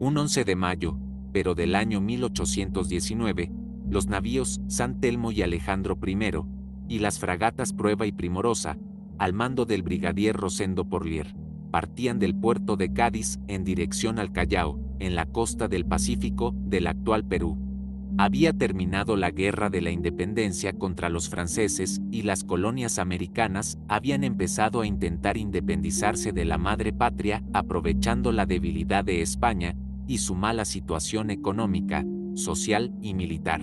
Un 11 de mayo, pero del año 1819, los navíos San Telmo y Alejandro I, y las fragatas Prueba y Primorosa, al mando del brigadier Rosendo Porlier, partían del puerto de Cádiz en dirección al Callao, en la costa del Pacífico del actual Perú. Había terminado la Guerra de la Independencia contra los franceses y las colonias americanas habían empezado a intentar independizarse de la madre patria aprovechando la debilidad de España y su mala situación económica, social y militar.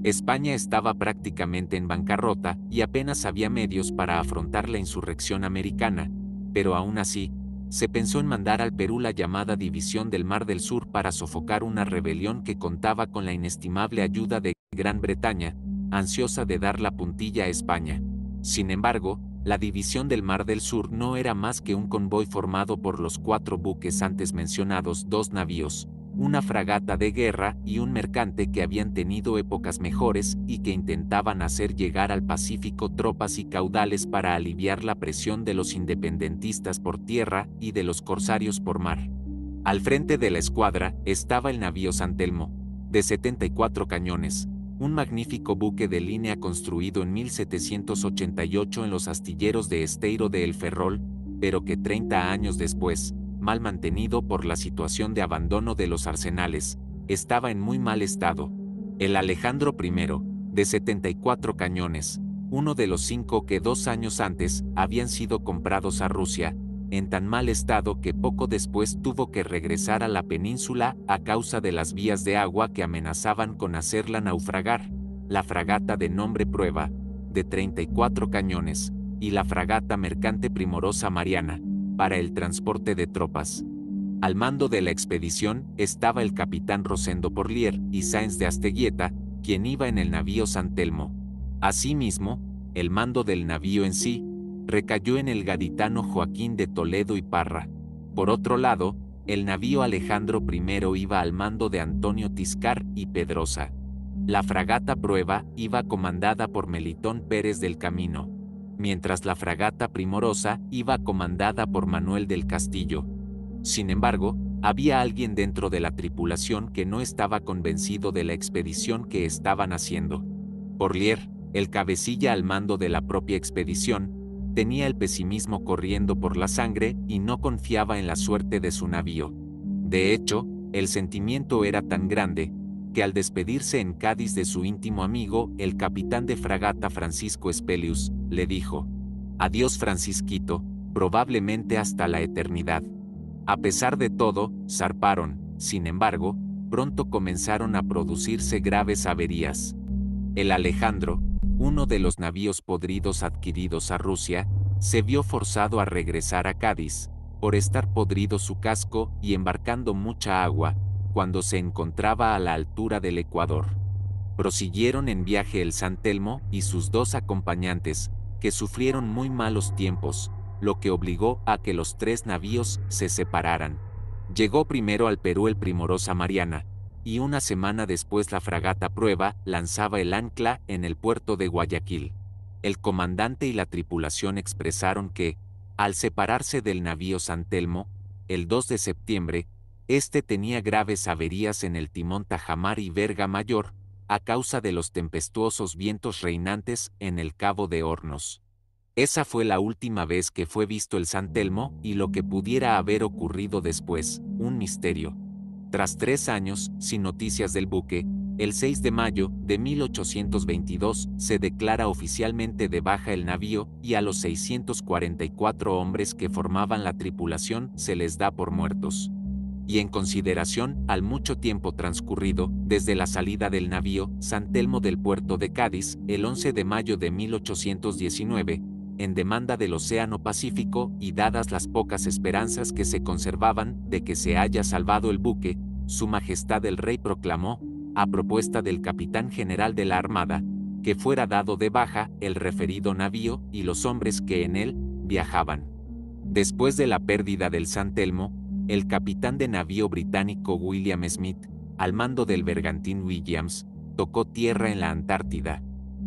España estaba prácticamente en bancarrota y apenas había medios para afrontar la insurrección americana, pero aún así, se pensó en mandar al Perú la llamada División del Mar del Sur para sofocar una rebelión que contaba con la inestimable ayuda de Gran Bretaña, ansiosa de dar la puntilla a España. Sin embargo, la División del Mar del Sur no era más que un convoy formado por los 4 buques antes mencionados, 2 navíos, una fragata de guerra y un mercante que habían tenido épocas mejores y que intentaban hacer llegar al Pacífico tropas y caudales para aliviar la presión de los independentistas por tierra y de los corsarios por mar. Al frente de la escuadra estaba el navío San Telmo, de 74 cañones, un magnífico buque de línea construido en 1788 en los astilleros de Esteiro de El Ferrol, pero que 30 años después, mal mantenido por la situación de abandono de los arsenales, estaba en muy mal estado. El Alejandro I, de 74 cañones, uno de los 5 que 2 años antes habían sido comprados a Rusia, en tan mal estado que poco después tuvo que regresar a la península a causa de las vías de agua que amenazaban con hacerla naufragar, la fragata de nombre Prueba, de 34 cañones, y la fragata mercante Primorosa Mariana, para el transporte de tropas. Al mando de la expedición estaba el capitán Rosendo Porlier y Sáenz de Asteguieta, quien iba en el navío San Telmo. Asimismo, el mando del navío en sí recayó en el gaditano Joaquín de Toledo y Parra. Por otro lado, el navío Alejandro I iba al mando de Antonio Tiscar y Pedrosa. La fragata Prueba iba comandada por Melitón Pérez del Camino, mientras la fragata Primorosa iba comandada por Manuel del Castillo. Sin embargo, había alguien dentro de la tripulación que no estaba convencido de la expedición que estaban haciendo. Porlier, el cabecilla al mando de la propia expedición, tenía el pesimismo corriendo por la sangre y no confiaba en la suerte de su navío. De hecho, el sentimiento era tan grande, que al despedirse en Cádiz de su íntimo amigo, el capitán de fragata Francisco Espelius, le dijo: «Adiós, Francisquito, probablemente hasta la eternidad». A pesar de todo, zarparon. Sin embargo, pronto comenzaron a producirse graves averías. El Alejandro, uno de los navíos podridos adquiridos a Rusia, se vio forzado a regresar a Cádiz, por estar podrido su casco y embarcando mucha agua, cuando se encontraba a la altura del Ecuador. Prosiguieron en viaje el San Telmo y sus 2 acompañantes, que sufrieron muy malos tiempos, lo que obligó a que los 3 navíos se separaran. Llegó primero al Perú el Primorosa Mariana, y una semana después la fragata Prueba lanzaba el ancla en el puerto de Guayaquil. El comandante y la tripulación expresaron que, al separarse del navío San Telmo, el 2 de septiembre, este tenía graves averías en el timón tajamar y verga mayor, a causa de los tempestuosos vientos reinantes en el Cabo de Hornos. Esa fue la última vez que fue visto el San Telmo y lo que pudiera haber ocurrido después, un misterio. Tras 3 años, sin noticias del buque, el 6 de mayo de 1822 se declara oficialmente de baja el navío y a los 644 hombres que formaban la tripulación se les da por muertos. Y en consideración al mucho tiempo transcurrido desde la salida del navío San Telmo del puerto de Cádiz el 11 de mayo de 1819, en demanda del Océano Pacífico y dadas las pocas esperanzas que se conservaban de que se haya salvado el buque, Su Majestad el Rey proclamó, a propuesta del capitán general de la Armada, que fuera dado de baja el referido navío y los hombres que en él viajaban. Después de la pérdida del San Telmo, el capitán de navío británico William Smith, al mando del bergantín Williams, tocó tierra en la Antártida.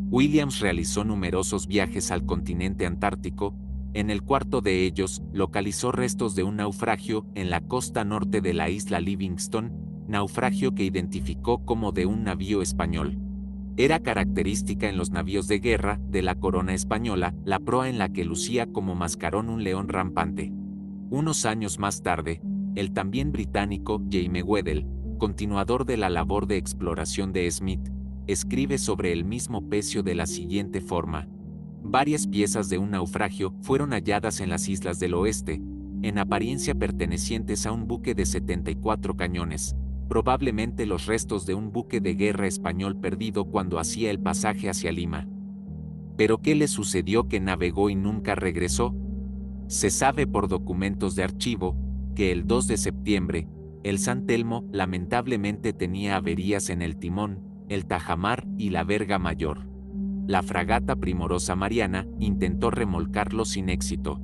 Williams realizó numerosos viajes al continente antártico, En el cuarto de ellos, localizó restos de un naufragio en la costa norte de la isla Livingston, naufragio que identificó como de un navío español. Era característica en los navíos de guerra de la corona española la proa en la que lucía como mascarón un león rampante. Unos años más tarde, el también británico Jaime Weddell, continuador de la labor de exploración de Smith, escribe sobre el mismo pecio de la siguiente forma. Varias piezas de un naufragio fueron halladas en las islas del oeste, en apariencia pertenecientes a un buque de 74 cañones, probablemente los restos de un buque de guerra español perdido cuando hacía el pasaje hacia Lima. ¿Pero qué le sucedió que navegó y nunca regresó? Se sabe por documentos de archivo que el 2 de septiembre, el San Telmo lamentablemente tenía averías en el timón, el tajamar y la verga mayor. La fragata Primorosa Mariana intentó remolcarlo sin éxito,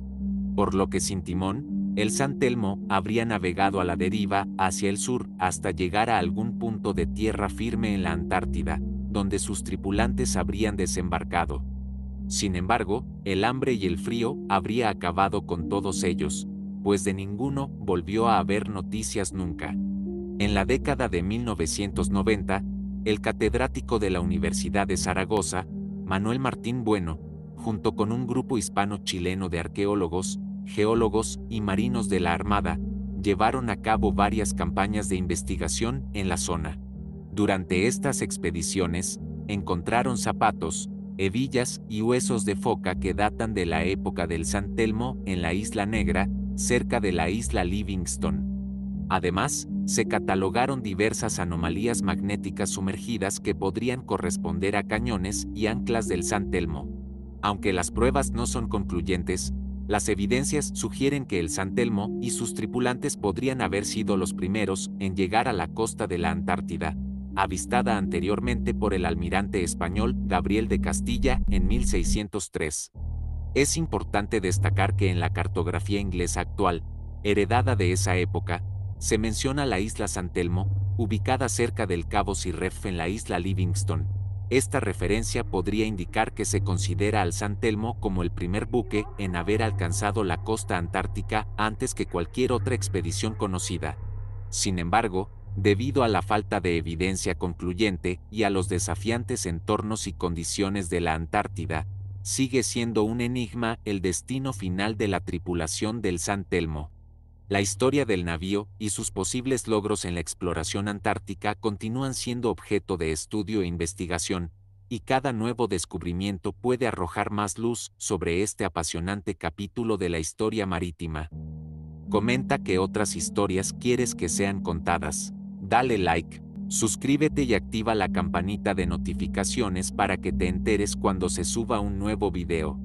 por lo que sin timón, el San Telmo habría navegado a la deriva hacia el sur hasta llegar a algún punto de tierra firme en la Antártida, donde sus tripulantes habrían desembarcado. Sin embargo, el hambre y el frío habría acabado con todos ellos, pues de ninguno volvió a haber noticias nunca. En la década de 1990, el catedrático de la Universidad de Zaragoza, Manuel Martín Bueno, junto con un grupo hispano-chileno de arqueólogos, geólogos y marinos de la Armada, llevaron a cabo varias campañas de investigación en la zona. Durante estas expediciones, encontraron zapatos, hebillas y huesos de foca que datan de la época del San Telmo en la Isla Negra, cerca de la isla Livingston. Además, se catalogaron diversas anomalías magnéticas sumergidas que podrían corresponder a cañones y anclas del San Telmo. Aunque las pruebas no son concluyentes, las evidencias sugieren que el San Telmo y sus tripulantes podrían haber sido los primeros en llegar a la costa de la Antártida, avistada anteriormente por el almirante español Gabriel de Castilla en 1603. Es importante destacar que en la cartografía inglesa actual, heredada de esa época, se menciona la isla San Telmo, ubicada cerca del Cabo Cirref en la isla Livingston. Esta referencia podría indicar que se considera al San Telmo como el primer buque en haber alcanzado la costa antártica antes que cualquier otra expedición conocida. Sin embargo, debido a la falta de evidencia concluyente y a los desafiantes entornos y condiciones de la Antártida, sigue siendo un enigma el destino final de la tripulación del San Telmo. La historia del navío y sus posibles logros en la exploración antártica continúan siendo objeto de estudio e investigación, y cada nuevo descubrimiento puede arrojar más luz sobre este apasionante capítulo de la historia marítima. Comenta qué otras historias quieres que sean contadas. Dale like, suscríbete y activa la campanita de notificaciones para que te enteres cuando se suba un nuevo video.